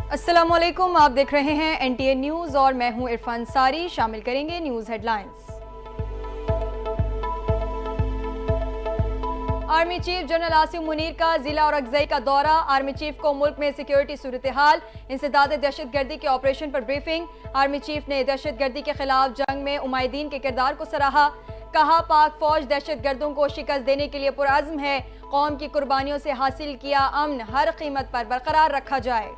अस्सलामुअलैकुम, आप देख रहे हैं एनटीए न्यूज़ और मैं हूं इरफान सारी। शामिल करेंगे news headlines. Army chief general Asim Munir का जिला और अगजई का दौरा। आर्मी चीफ को मुल्क में सिक्योरिटी सूरत हाल, इंसदाद दहशतगर्दी के ऑपरेशन पर ब्रीफिंग। आर्मी चीफ ने दहशतगर्दी के खिलाफ जंग में उमायदीन के किरदार को सराहा। कहा, पाक फौज दहशतगर्दों को शिकस्त देने के लिए पुरअज़्म है। कौम की कुर्बानियों से हासिल किया अमन हर कीमत पर बरकरार रखा जाए।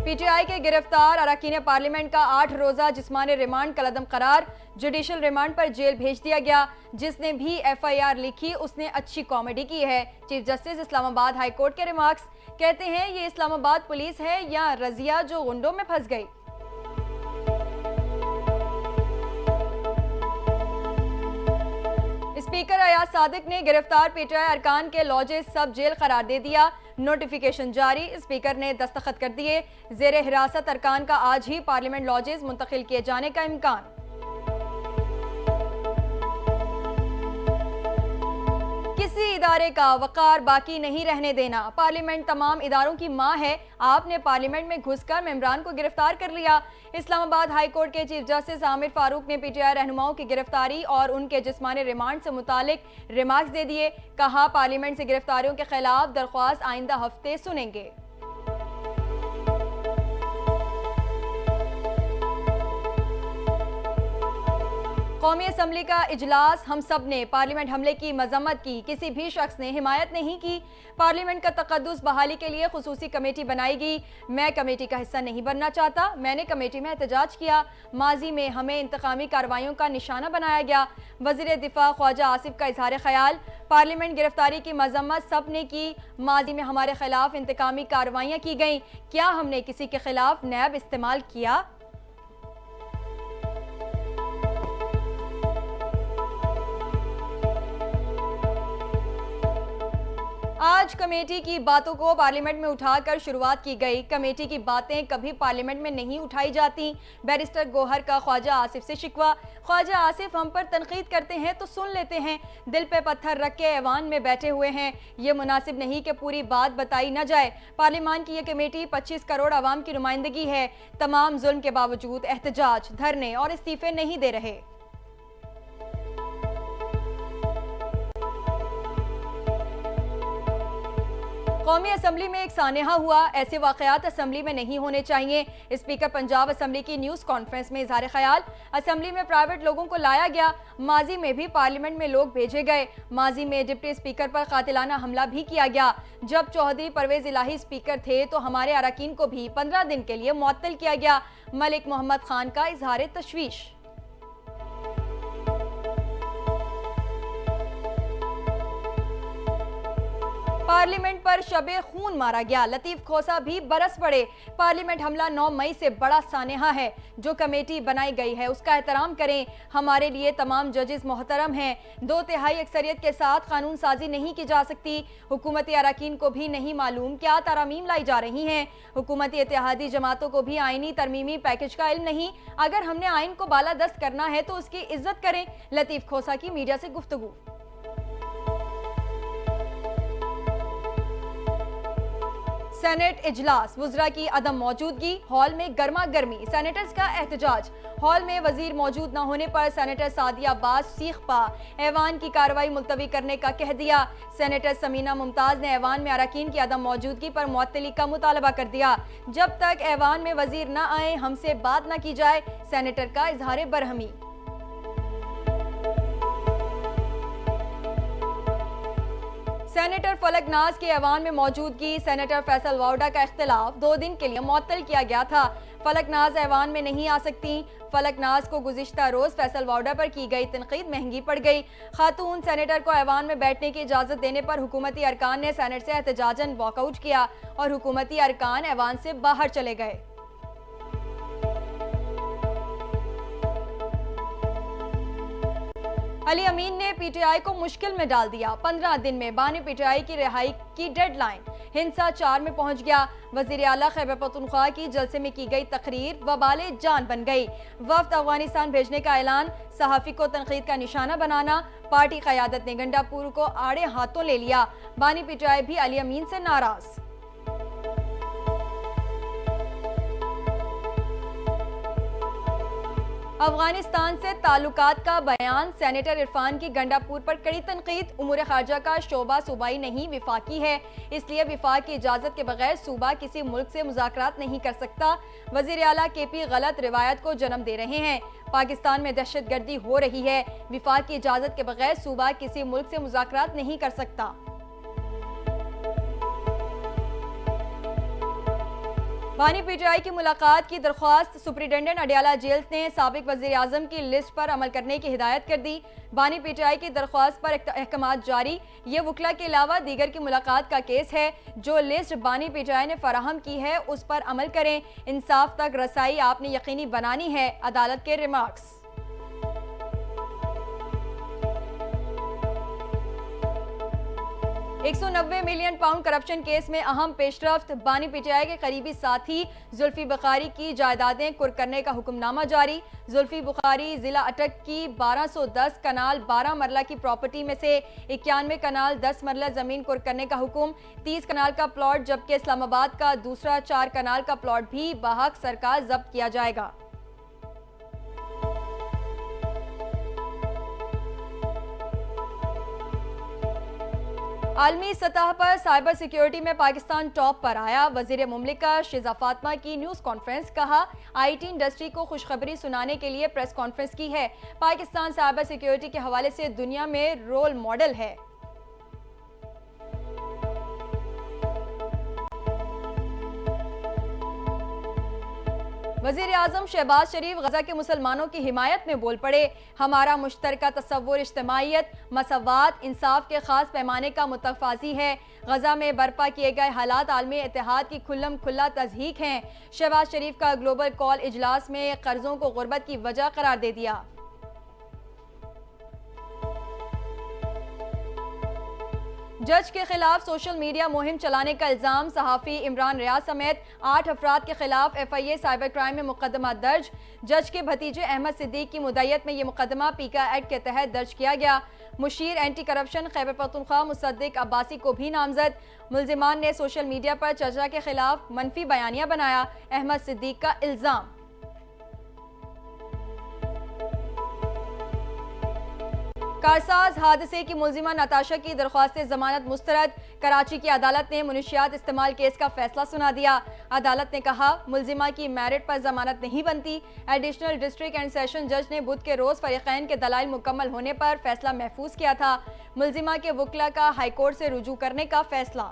पीटीआई के गिरफ्तार अरकान पार्लियामेंट का 8 रोजा जिस्मानी रिमांड कलअदम करार। जुडिशल रिमांड पर जेल भेज दिया गया। जिसने भी एफआईआर लिखी उसने अच्छी कॉमेडी की है। Chief justice Islamabad high court के रिमार्क्स। कहते हैं ये इस्लामाबाद पुलिस है या रजिया जो गुंडों में फंस गई। स्पीकर अयाज सादिक ने गिरफ्तार पीटीआई अरकान के लॉजेस सब जेल करार दे दिया। नोटिफिकेशन जारी, स्पीकर ने दस्तखत कर दिए। जेर हिरासत अरकान का आज ही पार्लियामेंट लॉजेस मुंतकिल किए जाने का इम्कान। किसी इदारे का वकार बाकी नहीं रहने देना। पार्लियामेंट तमाम इदारों की मां है। आपने पार्लियामेंट में घुसकर मेंबरान को गिरफ्तार कर लिया। इस्लामाबाद हाई कोर्ट के चीफ जस्टिस आमिर फारूक ने पीटीआई रहनुमाओं की गिरफ्तारी और उनके जिस्मानी रिमांड से मुतालिक रिमार्क्स दे दिए। कहा, पार्लियामेंट से गिरफ्तारियों के खिलाफ दरख्वास्त आइंदा हफ्ते सुनेंगे। कौमी असम्बली का इजलास। हम सब ने पार्लियामेंट हमले की मजम्मत की, किसी भी शख्स ने हिमायत नहीं की। पार्लियामेंट का तकद्दुस बहाली के लिए खुसूसी कमेटी बनाएगी। मैं कमेटी का हिस्सा नहीं बनना चाहता। मैंने कमेटी में एहतजाज किया। माजी में हमें इंतकामी कार्रवाइयों का निशाना बनाया गया। वज़ीर दिफा ख्वाजा आसिफ का इजहार ख्याल। पार्लियामेंट गिरफ्तारी की मजम्मत सब ने की। माजी में हमारे खिलाफ इंतकामी कार्रवाइयाँ की गईं। क्या हमने किसी के खिलाफ नैब इस्तेमाल किया? आज कमेटी की बातों को पार्लियामेंट में उठाकर शुरुआत की गई। कमेटी की बातें कभी पार्लियामेंट में नहीं उठाई जाती। बैरिस्टर गोहर का ख्वाजा आसिफ से शिकवा। ख्वाजा आसिफ हम पर तनकीद करते हैं तो सुन लेते हैं, दिल पे पत्थर रख के ऐवान में बैठे हुए हैं। ये मुनासिब नहीं कि पूरी बात बताई न जाए। पार्लियामान की ये कमेटी 25 करोड़ आवाम की नुमाइंदगी है। तमाम जुल्म के बावजूद एहतजाज, धरने और इस्तीफे नहीं दे रहे। कौमी असम्बली में एक सानेहा हुआ। ऐसे वाकयात असम्बली में नहीं होने चाहिए। स्पीकर पंजाब असम्बली की न्यूज़ कॉन्फ्रेंस में इजहार ख्याल। असम्बली में प्राइवेट लोगों को लाया गया। माजी में भी पार्लियामेंट में लोग भेजे गए। माजी में डिप्टी स्पीकर पर कातिलाना हमला भी किया गया। जब चौधरी परवेज इलाही स्पीकर थे तो हमारे अरकान को भी 15 दिन के लिए मुअत्तल किया गया। मलिक मोहम्मद खान का इजहार तशवीश। पार्लियामेंट पर शबे खून मारा गया। लतीफ खोसा भी बरस पड़े। पार्लियामेंट हमला 9 मई से बड़ा सानेहा है। जो कमेटी बनाई गई है उसका एहतराम करें। हमारे लिए तमाम जजेस मोहतरम हैं। 2/3 अक्सरियत के साथ कानून साजी नहीं की जा सकती। हुकूमती अरकान को भी नहीं मालूम क्या तरामीम लाई जा रही हैं। हुकूमती इत्तेहादी जमातों को भी आईनी तरमीमी पैकेज का इल्म नहीं। अगर हमने आइन को बालादस्त करना है तो उसकी इज्जत करें। लतीफ खोसा की मीडिया से गुफ्तगू। सेनेट इजलास, वुज़रा की अदम मौजूदगी। हॉल में गर्मा गर्मी, सेनेटर्स का एहतजाज। हॉल में वजीर मौजूद न होने पर सेनेटर सादिया अब्बास सीख पा। ऐवान की कार्रवाई मुलतवी करने का कह दिया। सेनेटर समीना मुमताज ने ऐवान में अरकान की अदम मौजूदगी पर मुअत्तली का मुतालबा कर दिया। जब तक ऐवान में वजीर न आए हमसे बात न की जाए। सेनेटर का इजहार बरहमी। सेनेटर फलक नाज के ऐवान में मौजूदगी। सेनेटर फैसल वाउडा का इख्तिलाफ 2 दिन के लिए मुअत्तल किया गया था। फलक नाज ऐवान में नहीं आ सकती। फलक नाज को गुज़िश्ता रोज फैसल वाउडा पर की गई तनकीद महंगी पड़ गई। खातून सेनेटर को ऐवान में बैठने की इजाज़त देने पर हुकूमती अरकान ने सेनेट से एहतजाजन वॉकआउट किया और हुकूमती अरकान ऐवान से बाहर चले गए। अली अमीन ने पीटीआई को मुश्किल में डाल दिया। 15 दिन में बानी पीटीआई की रिहाई की डेडलाइन। हिंसा 4 में पहुंच गया। वजीर आला खैबर पख्तूनख्वा की जलसे में की गई तकरीर वबाले जान बन गई। वफ्द अफगानिस्तान भेजने का ऐलान। सहाफी को तनकीद का निशाना बनाना। पार्टी क़यादत ने गंडापुर को आड़े हाथों ले लिया। बानी पीटीआई भी अली अमीन से नाराज। अफगानिस्तान से ताल्लुकात का बयान। सेनेटर इरफान की गंडापुर पर कड़ी तनकीद। उमूर खारजा का शोबा सूबाई नहीं विफाकी है, इसलिए विफाक की इजाजत के बगैर सूबा किसी मुल्क से मुज़ाकरात नहीं कर सकता। वजीर आला केपी गलत रिवायत को जन्म दे रहे हैं। पाकिस्तान में दहशतगर्दी हो रही है। विफाक की इजाजत के बगैर सूबा किसी मुल्क से मुज़ाकरात नहीं कर सकता। बानी पीटीआई की मुलाकात की दरख्वास्त। सुप्रिंटेंडेंट अडियाला जेल ने साबिक वजीर आजम की लिस्ट पर अमल करने की हिदायत कर दी। बानी पीटीआई की दरख्वास्त पर अहकामात जारी। ये वकला के अलावा दीगर की मुलाकात का केस है। जो लिस्ट बानी पीटीआई ने फराहम की है उस पर अमल करें। इंसाफ तक रसाई आपने यकीनी बनानी है। अदालत के रिमार्क्स। £190 मिलियन करप्शन केस में अहम पेशरफ्त। बानी पीटीआई के करीबी साथी जुल्फी बुखारी की जायदादें कुर्क करने का हुक्मनामा जारी। जुल्फी बुखारी जिला अटक की 1210 कनाल 12 मरला की प्रॉपर्टी में से 91 कनाल 10 मरला जमीन कुर्क करने का हुक्म। 30 कनाल का प्लॉट जबकि इस्लामाबाद का दूसरा 4 कनाल का प्लॉट भी बहक सरकार जब्त किया जाएगा। आलमी सतह पर साइबर सिक्योरिटी में पाकिस्तान टॉप पर आया। वजीर मुमलिका शिजा फातिमा की न्यूज़ कॉन्फ्रेंस। कहा, आईटी इंडस्ट्री को खुशखबरी सुनाने के लिए प्रेस कॉन्फ्रेंस की है। पाकिस्तान साइबर सिक्योरिटी के हवाले से दुनिया में रोल मॉडल है। वजीर आजम शहबाज शरीफ गजा के मुसलमानों की हिमायत में बोल पड़े। हमारा मुश्तरका तस्वुर इज्तिमाइयत, मसवात, इंसाफ के खास पैमाने का मुतफाजी है। गजा में बर्पा किए गए हालात आलमी इत्तेहाद की खुल्लम खुल्ला तज़हीक हैं। शहबाज शरीफ का ग्लोबल कॉल इजलास में कर्जों को गुर्बत की वजह करार दे दिया। जज के खिलाफ सोशल मीडिया मुहिम चलाने का इल्जाम। सहाफ़ी इमरान रियाज समेत 8 अफराद के खिलाफ FIA साइबर क्राइम में मुकदमा दर्ज। जज के भतीजे अहमद सिद्दीक की मुद्दईयत में ये मुकदमा पीका एक्ट के तहत दर्ज किया गया। मुशीर एंटी करप्शन खैबर पख्तूनख्वा मुसद्दिक अब्बासी को भी नामजद। मुल्जिमान ने सोशल मीडिया पर चर्चा के खिलाफ मनफी बयानिया बनाया। अहमद सिद्दीक का इल्जाम। कारसाज हादसे की मुल्जिमा नताशा की दरख्वास्त जमानत मुस्तरद। कराची की अदालत ने मुनशियात इस्तेमाल केस का फैसला सुना दिया। अदालत ने कहा, मुल्जिमा की मेरिट पर जमानत नहीं बनती। एडिशनल डिस्ट्रिक्ट एंड सेशन जज ने बुध के रोज फरीकैन के दलाइल मुकम्मल होने पर फैसला महफूज किया था। मुल्जिमा के वकला का हाईकोर्ट से रुजू करने का फैसला।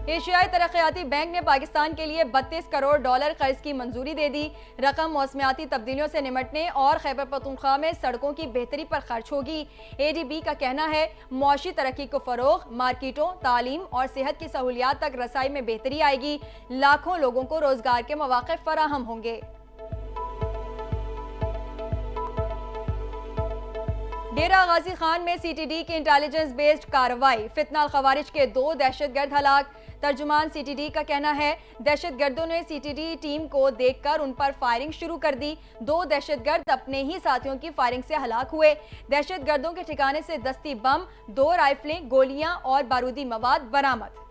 एशियाई तरक्याती बैंक ने पाकिस्तान के लिए $32 करोड़ कर्ज की मंजूरी दे दी। रकम मौसमियाती तब्दीलियों से निमटने और खैबर पख्तूनख्वा में सड़कों की बेहतरी पर खर्च होगी। ADB का कहना है, मुआशी तरक्की को फरोग, मार्केटों, तालीम और सेहत की सहूलियात तक रसाई में बेहतरी आएगी। लाखों लोगों को रोजगार के मौके फराहम होंगे। डेरा गाजी खान में CTD की इंटेलिजेंस बेस्ड कार्रवाई। फितना खवारिज के 2 दहशतगर्द हलाक। तर्जुमान CTD का कहना है, दहशतगर्दों ने CTD टीम को देखकर उन पर फायरिंग शुरू कर दी। 2 दहशतगर्द अपने ही साथियों की फायरिंग से हलाक हुए। दहशतगर्दों के ठिकाने से दस्ती बम, 2 राइफलें, गोलियां और बारूदी मवाद बरामद।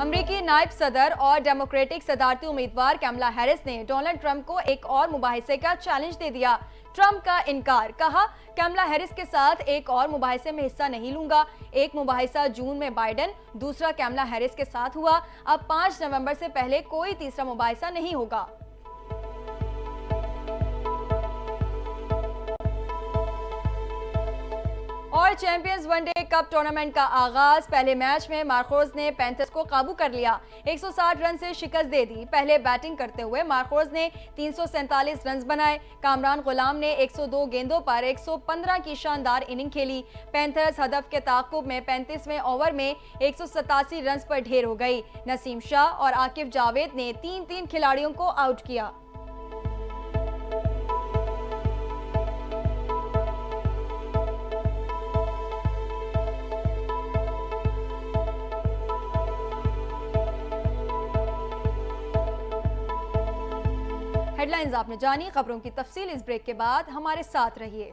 अमरीकी नायब सदर और डेमोक्रेटिक सदारती उम्मीदवार कैमला हैरिस ने डोनाल्ड ट्रंप को एक और मुबाहिसे का चैलेंज दे दिया। ट्रंप का इनकार। कहा, कैमला हैरिस के साथ एक और मुबाहिसे में हिस्सा नहीं लूंगा। एक मुबाहिसा जून में बाइडेन, दूसरा कैमला हैरिस के साथ हुआ। अब 5 नवंबर से पहले कोई तीसरा मुबाहिसा नहीं होगा। और चैंपियंस वनडे कप टूर्नामेंट का आगाज। पहले मैच में मार्कोज ने पैंथर्स को काबू कर लिया, 160 रन से शिकस्त दे दी। पहले बैटिंग करते हुए मार्कोज ने 347 रन बनाए। कामरान गुलाम ने 102 गेंदों पर 115 की शानदार इनिंग खेली। पैंथर्स हदफ के ताक़ुब में 35वें ओवर में 187 रन पर ढेर हो गई। नसीम शाह और आकिब जावेद ने 3-3 खिलाड़ियों को आउट किया। हेडलाइंस आपने जानी, खबरों की तफसील इस ब्रेक के बाद, हमारे साथ रहिए।